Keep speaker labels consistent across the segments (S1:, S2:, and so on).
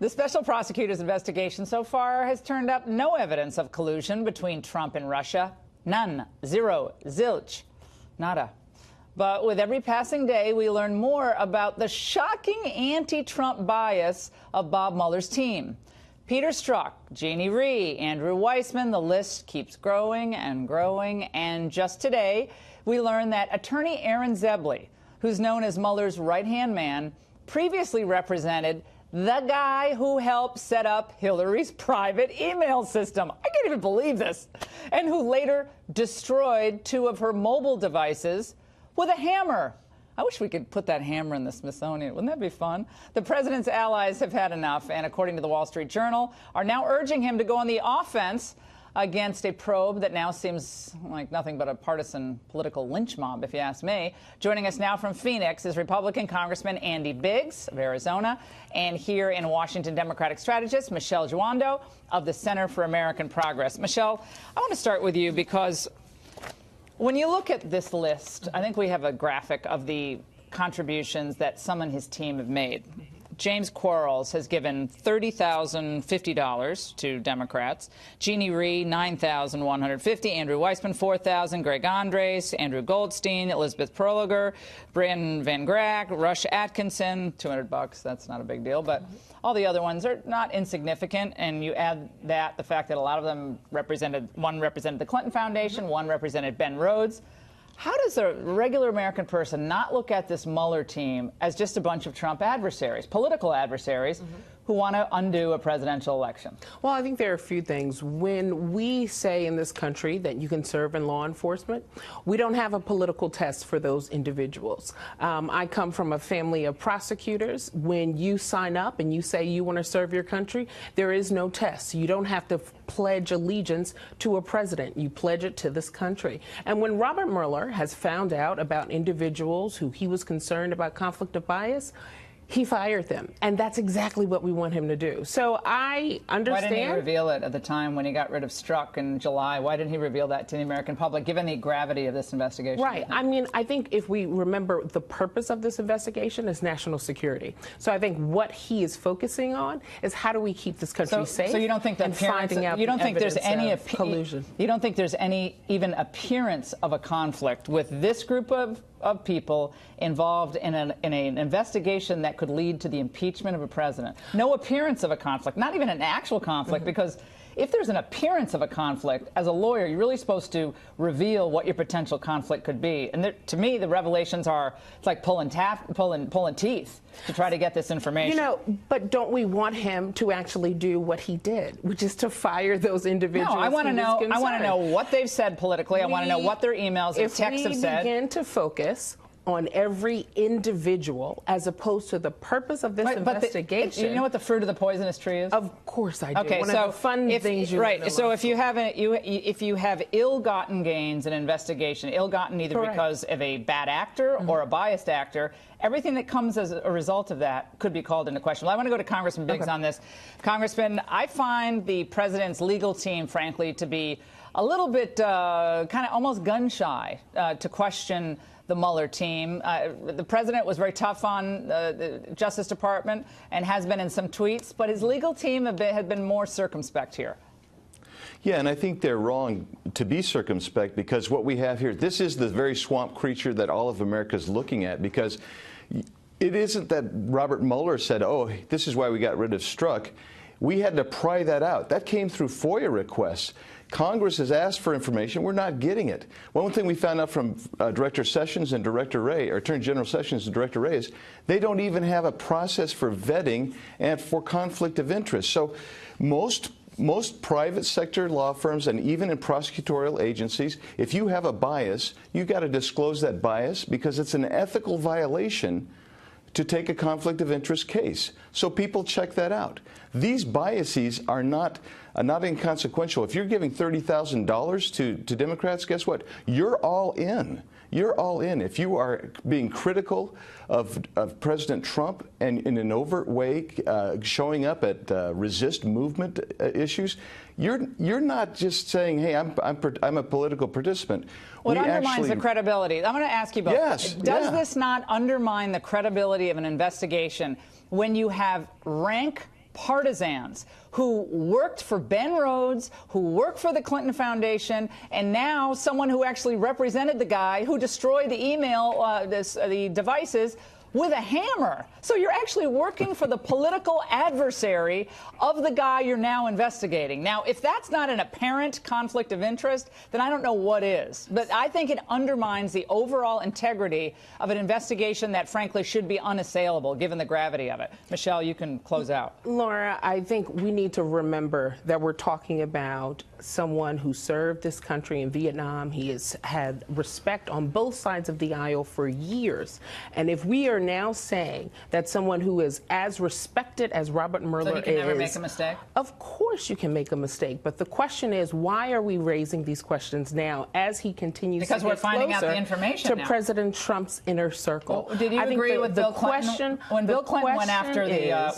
S1: The special prosecutor's investigation so far has turned up no evidence of collusion between Trump and Russia. None. Zero. Zilch. Nada. But with every passing day, we learn more about the shocking anti-Trump bias of Bob Mueller's team. Peter Strzok, Jeannie Rhee, Andrew Weissman, the list keeps growing and growing. And just today, we learned that attorney Aaron Zebley, who's known as Mueller's right-hand man, previously represented the guy who helped set up Hillary's private email system. I can't even believe this. And who later destroyed 2 of her mobile devices with a hammer. I wish we could put that hammer in the Smithsonian. Wouldn't that be fun? The president's allies have had enough, and according to the Wall Street Journal, are now urging him to go on the offense against a probe that now seems like nothing but a partisan political lynch mob, if you ask me. Joining us now from Phoenix is Republican Congressman Andy Biggs of Arizona, and here in Washington, Democratic strategist Michelle Juando of the Center for American Progress. Michelle, I want to start with you because when you look at this list, I think we have a graphic of the contributions that some and his team have made. James Quarles has given $30,050 to Democrats. Jeannie Rhee, $9,150. Andrew Weissman, $4,000. Greg Andres, Andrew Goldstein, Elizabeth Perliger, Brandon Van Grack, Rush Atkinson, $200. That's not a big deal, but all the other ones are not insignificant. And you add that the fact that a lot of them one represented the Clinton Foundation, one represented Ben Rhodes. How does a regular American person not look at this Mueller team as just a bunch of Trump adversaries, political adversaries, who want to undo a presidential election?
S2: Well, I think there are a few things. When we say in this country that you can serve in law enforcement, we don't have a political test for those individuals. I come from a family of prosecutors. When you sign up and you say you want to serve your country, there is no test. You don't have to pledge allegiance to a president. You pledge it to this country. And when Robert Mueller has found out about individuals who he was concerned about conflict of bias, he fired them. And that's exactly what we want him to do. So I understand.
S1: Why didn't he reveal it at the time when he got rid of Strzok in July? Why didn't he reveal that to the American public, given the gravity of this investigation?
S2: Right. I mean, I think if we remember the purpose of this investigation is national security. So I think what he is focusing on is how do we keep this country safe?
S1: So you don't think that
S2: you don't think
S1: there's any
S2: collusion?
S1: You don't think there's any even appearance of a conflict with this group of people involved in an investigation that could lead to the impeachment of a president? No appearance of a conflict, not even an actual conflict, because if there's an appearance of a conflict, as a lawyer, you're really supposed to reveal what your potential conflict could be. And to me, the revelations are, it's like pulling teeth to try to get this information.
S2: You know, but don't we want him to actually do what he did, which is to fire those individuals?
S1: No, I want to know what they've said politically. I want to know what their emails and texts have said.
S2: If we begin to focus on every individual as opposed to the purpose of this investigation.
S1: You know what the fruit of the poisonous tree is?
S2: Of course I do.
S1: Okay,
S2: One
S1: so
S2: of the fun things you
S1: right. So if you have ill-gotten gains in an investigation, ill-gotten either because of a bad actor or a biased actor, everything that comes as a result of that could be called into question. Well, I want to go to Congressman Biggs on this. Congressman, I find the president's legal team, frankly, to be a little bit kind of almost gun-shy to question the Mueller team. The president was very tough on the Justice Department and has been in some tweets, but his legal team had been more circumspect here.
S3: Yeah, and I think they're wrong to be circumspect, because what we have here, this is the very swamp creature that all of America is looking at, because it isn't that Robert Mueller said, oh, this is why we got rid of Strzok. We had to pry that out. That came through FOIA requests. Congress has asked for information. We're not getting it. One thing we found out from Director Sessions and Director Wray, or Attorney General Sessions and Director Wray, is they don't even have a process for vetting and for conflict of interest. So most private sector law firms and even in prosecutorial agencies, if you have a bias, you've got to disclose that bias, because it's an ethical violation to take a conflict of interest case. So people check that out. These biases are not inconsequential. If you're giving $30,000 to Democrats, guess what? You're all in. You're all in. If you are being critical of President Trump and in an overt way showing up at resist movement issues, you're not just saying, hey, I'm a political participant.
S1: Well, it undermines the credibility. I'm going to ask you both.
S3: Yes.
S1: Does this not undermine the credibility of an investigation when you have rank partisans who worked for Ben Rhodes, who worked for the Clinton Foundation, and now someone who actually represented the guy who destroyed the email, the devices, with a hammer. So you're actually working for the political adversary of the guy you're now investigating. Now, if that's not an apparent conflict of interest, then I don't know what is. But I think it undermines the overall integrity of an investigation that, frankly, should be unassailable, given the gravity of it. Michelle, you can close out.
S2: Laura, I think we need to remember that we're talking about someone who served this country in Vietnam. He has had respect on both sides of the aisle for years. And if we are now saying that someone who is as respected as Robert Mueller is... So he
S1: can never make a mistake?
S2: Of course you can make a mistake. But the question is, why are we raising these questions now as he continues
S1: because
S2: to
S1: we're
S2: get
S1: finding out
S2: closer
S1: the information
S2: to
S1: now.
S2: President Trump's inner circle?
S1: Well, did you agree with Bill Clinton when Bill Clinton went after you know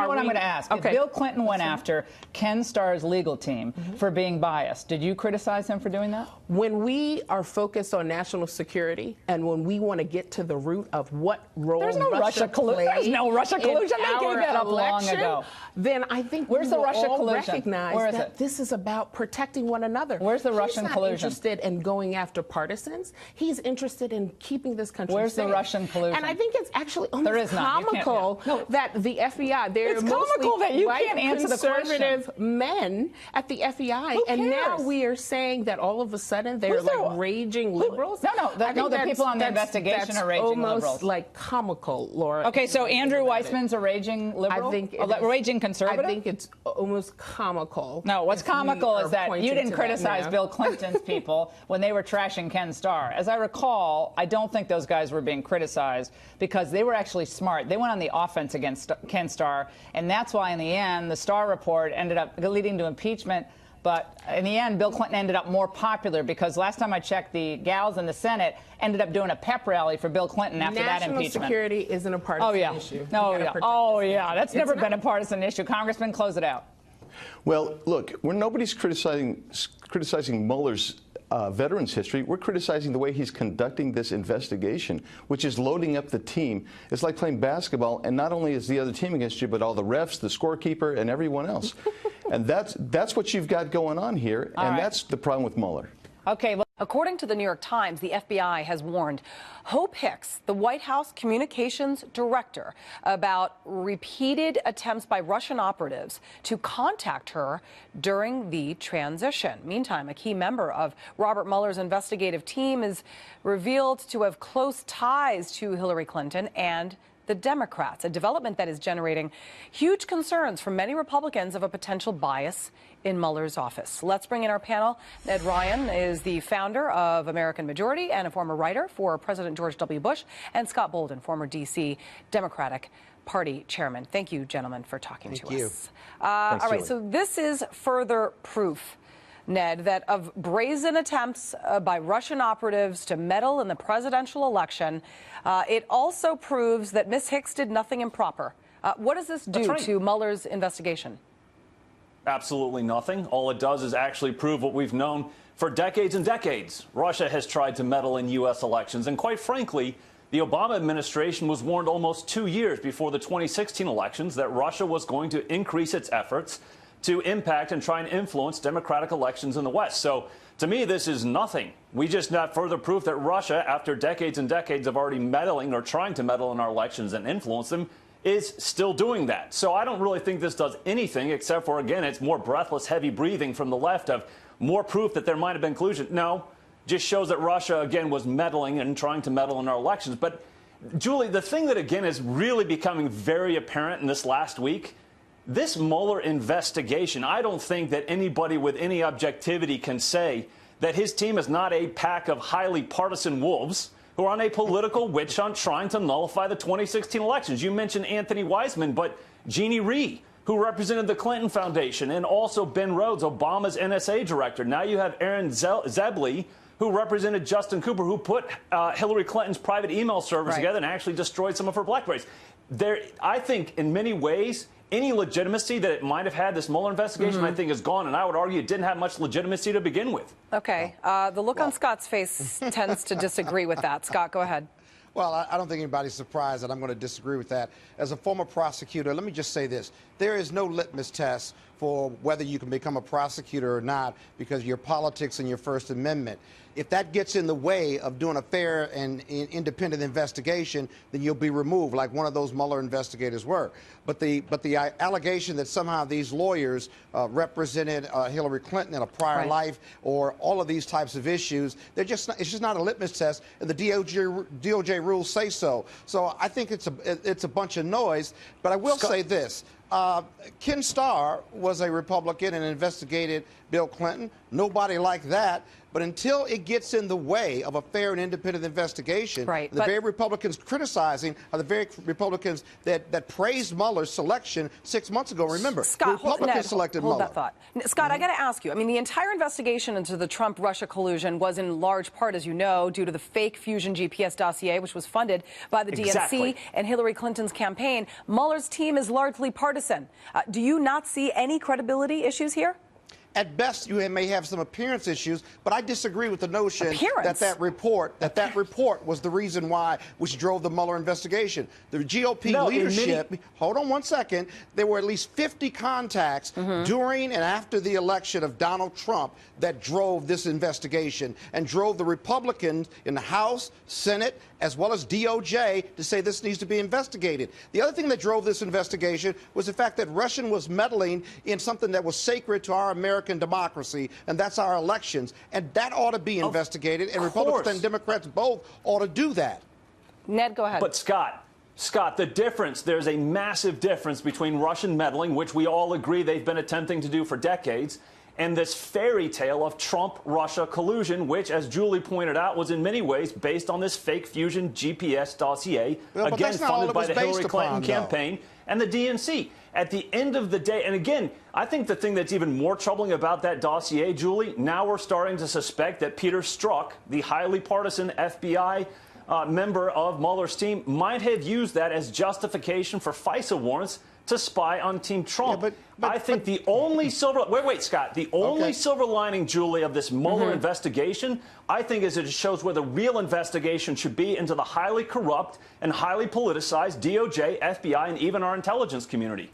S1: what I'm going to ask.
S2: Okay.
S1: If Bill Clinton went after Ken Starr's legal team for being biased, did you criticize him for doing that?
S2: When we are focused on national security and when we want to get to the root of what role
S1: There's no Russia collusion. There's no Russia collusion. They gave that up long ago.
S2: Then I think
S1: where's the Russia collusion?
S2: Recognize that this is about protecting one another.
S1: Where's the Russian collusion?
S2: He's not interested in going after partisans. He's interested in keeping this country
S1: Where's
S2: safe.
S1: the Russian collusion?
S2: And I think it's actually almost
S1: comical
S2: that the FBI, they're
S1: it's
S2: mostly
S1: comical that you
S2: white
S1: can't answer the
S2: conservative men at the FBI, and now we are saying that all of a sudden they're like raging liberals.
S1: The people on the investigation are raging liberals.
S2: Almost like comical, Laura.
S1: Okay, so Andrew Weissman's a raging liberal?
S2: I think
S1: raging conservative?
S2: I think it's almost comical.
S1: No, what's comical is that you didn't criticize Bill Clinton's people when they were trashing Ken Starr. As I recall, I don't think those guys were being criticized because they were actually smart. They went on the offense against Ken Starr, and that's why in the end the Starr report ended up leading to impeachment. But in the end, Bill Clinton ended up more popular because last time I checked, the gals in the Senate ended up doing a pep rally for Bill Clinton after that impeachment.
S2: National security isn't a partisan issue.
S1: That's never been a partisan issue. Congressman, close it out.
S3: Well, look, nobody's criticizing Mueller's veterans history. We're criticizing the way he's conducting this investigation, which is loading up the team. It's like playing basketball, and not only is the other team against you, but all the refs, the scorekeeper, and everyone else. And that's what you've got going on here, and that's the problem with Mueller.
S1: Okay.
S4: According to the New York Times, the FBI has warned Hope Hicks, the White House communications director, about repeated attempts by Russian operatives to contact her during the transition. Meantime, a key member of Robert Mueller's investigative team is revealed to have close ties to Hillary Clinton and the Democrats, a development that is generating huge concerns from many Republicans of a potential bias in Mueller's office. Let's bring in our panel. Ned Ryan is the founder of American Majority and a former writer for President George W. Bush, and Scott Bolden, former D.C. Democratic Party chairman. Thank you, gentlemen, for talking to us. All right, so this is further proof, Ned, that of brazen attempts by Russian operatives to meddle in the presidential election. It also proves that Ms. Hicks did nothing improper. What does this do to Mueller's investigation?
S5: Absolutely nothing. All it does is actually prove what we've known for decades and decades. Russia has tried to meddle in U.S. elections, and quite frankly, the Obama administration was warned almost 2 years before the 2016 elections that Russia was going to increase its efforts to impact and try and influence democratic elections in the West. So to me, this is nothing. We just got further proof that Russia, after decades and decades of already meddling or trying to meddle in our elections and influence them, is still doing that. So I don't really think this does anything except for, again, it's more breathless, heavy breathing from the left of more proof that there might have been collusion. No, just shows that Russia, again, was meddling and trying to meddle in our elections. But, Julie, the thing that, again, is really becoming very apparent in this last week, this Mueller investigation, I don't think that anybody with any objectivity can say that his team is not a pack of highly partisan wolves who are on a political witch hunt trying to nullify the 2016 elections. You mentioned Anthony Weissman, but Jeannie Rhee, who represented the Clinton Foundation, and also Ben Rhodes, Obama's NSA director. Now you have Aaron Zebley, who represented Justin Cooper, who put Hillary Clinton's private email servers together and actually destroyed some of her BlackBerries. I think in many ways, any legitimacy that it might have had, this Mueller investigation, I think is gone. And I would argue it didn't have much legitimacy to begin with.
S4: Okay. The look on Scott's face tends to disagree with that. Scott, go ahead.
S6: Well, I don't think anybody's surprised that I'm going to disagree with that. As a former prosecutor, let me just say this. There is no litmus test for whether you can become a prosecutor or not because of your politics and your First Amendment. If that gets in the way of doing a fair and independent investigation, then you'll be removed, like one of those Mueller investigators were. But the allegation that somehow these lawyers represented Hillary Clinton in a prior life or all of these types of issues, it's just not a litmus test, and the DOJ rules say so. So I think it's a bunch of noise. But I will say this. Ken Starr was a Republican and investigated Bill Clinton. Nobody liked that. But until it gets in the way of a fair and independent investigation, the very Republicans criticizing are the very Republicans that praised Mueller's selection 6 months ago. Remember,
S4: Scott,
S6: Republicans selected
S4: Mueller.
S6: Mueller.
S4: That thought. Scott, I got to ask you. I mean, the entire investigation into the Trump-Russia collusion was in large part, as you know, due to the fake Fusion GPS dossier, which was funded by the DNC and Hillary Clinton's campaign. Mueller's team is largely partisan. Do you not see any credibility issues here?
S6: At best, you may have some appearance issues, but I disagree with the notion that report was the reason why, which drove the Mueller investigation. The GOP leadership, hold on one second, there were at least 50 contacts during and after the election of Donald Trump that drove this investigation and drove the Republicans in the House, Senate, as well as DOJ to say this needs to be investigated. The other thing that drove this investigation was the fact that Russia was meddling in something that was sacred to our American democracy, and that's our elections. And that ought to be investigated, and Republicans and Democrats both ought to do that.
S4: Ned, go ahead.
S5: But Scott, the difference, there's a massive difference between Russian meddling, which we all agree they've been attempting to do for decades, and this fairy tale of Trump-Russia collusion, which, as Julie pointed out, was in many ways based on this fake Fusion GPS dossier, again funded by the Hillary Clinton campaign and the DNC. At the end of the day, and again, I think the thing that's even more troubling about that dossier, Julie, now we're starting to suspect that Peter Strzok, the highly partisan FBI member of Mueller's team, might have used that as justification for FISA warrants to spy on Team Trump.
S6: Yeah, but
S5: I think the only silver... Wait, Scott. The only silver lining, Julie, of this Mueller investigation, I think, is it shows where the real investigation should be into the highly corrupt and highly politicized DOJ, FBI, and even our intelligence community.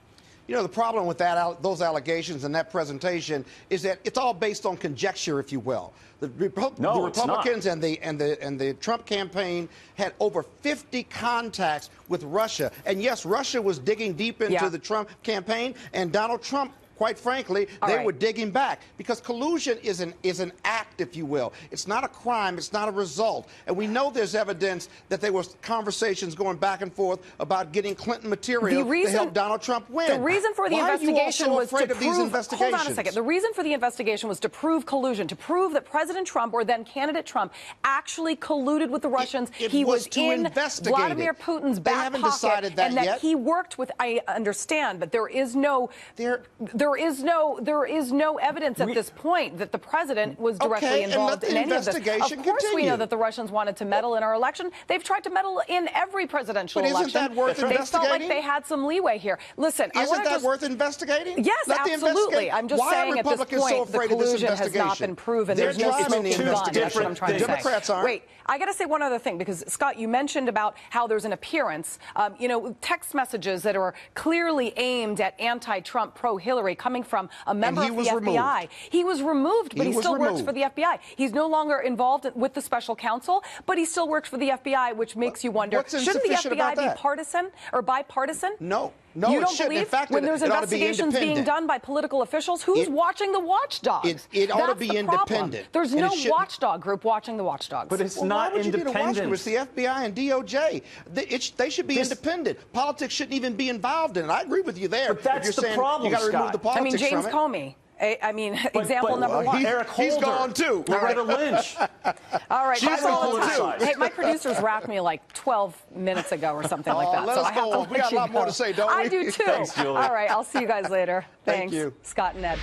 S6: You know, the problem with those allegations and that presentation is that it's all based on conjecture, if you will. The Republicans and the Trump campaign had over 50 contacts with Russia. And yes, Russia was digging deep into the Trump campaign, and Donald Trump, quite frankly, they were digging back because collusion is an act, if you will. It's not a crime. It's not a result. And we know there's evidence that there was conversations going back and forth about getting Clinton material to help Donald Trump win.
S4: The reason for the investigation was to prove.
S6: Hold
S4: on a second. The reason for the investigation was to prove collusion, to prove that President Trump, or then candidate Trump, actually colluded with the Russians. He was in Vladimir Putin's back pocket, and that he worked with. I understand, but there is no evidence at this point that the president was directly involved in any of this. Of course, we know that the Russians wanted to meddle in our election. They've tried to meddle in every presidential election.
S6: Isn't that worth investigating?
S4: They felt like they had some leeway here. Listen,
S6: isn't that worth investigating?
S4: Yes, absolutely. I'm just saying at this point the collusion has not been proven. There's no smoking gun. That's what I'm trying to say.
S6: Democrats aren't.
S4: Wait, I got to say one other thing, because Scott, you mentioned about how there's an appearance, text messages that are clearly aimed at anti-Trump, pro-Hillary, coming from a member of the FBI. He was removed, but he still works for the FBI. He's no longer involved with the special counsel, but he still works for the FBI, which makes you wonder, shouldn't the FBI be partisan or bipartisan?
S6: No.
S4: You don't believe? In fact, when there's investigations being done by political officials, who's watching the watchdogs?
S6: It ought to be independent.
S4: There's no watchdog group watching the watchdogs.
S5: But it's not independent.
S6: It's the FBI and DOJ. They should be independent. Politics shouldn't even be involved in it. I agree with you there.
S5: But that's the problem,
S6: you got to remove the politics
S4: from it. James Comey. Example number one.
S5: Eric Holder.
S6: He's gone too.
S5: Loretta Lynch.
S4: All right,
S5: She's all the time.
S4: Hey, my producers wrapped me like 12 minutes ago or something like that.
S6: So I have to. We got a lot more to say, don't we?
S4: I do too.
S5: Thanks, Julie.
S4: All right, I'll see you guys later. Thanks.
S6: Thank you.
S4: Scott and Ed.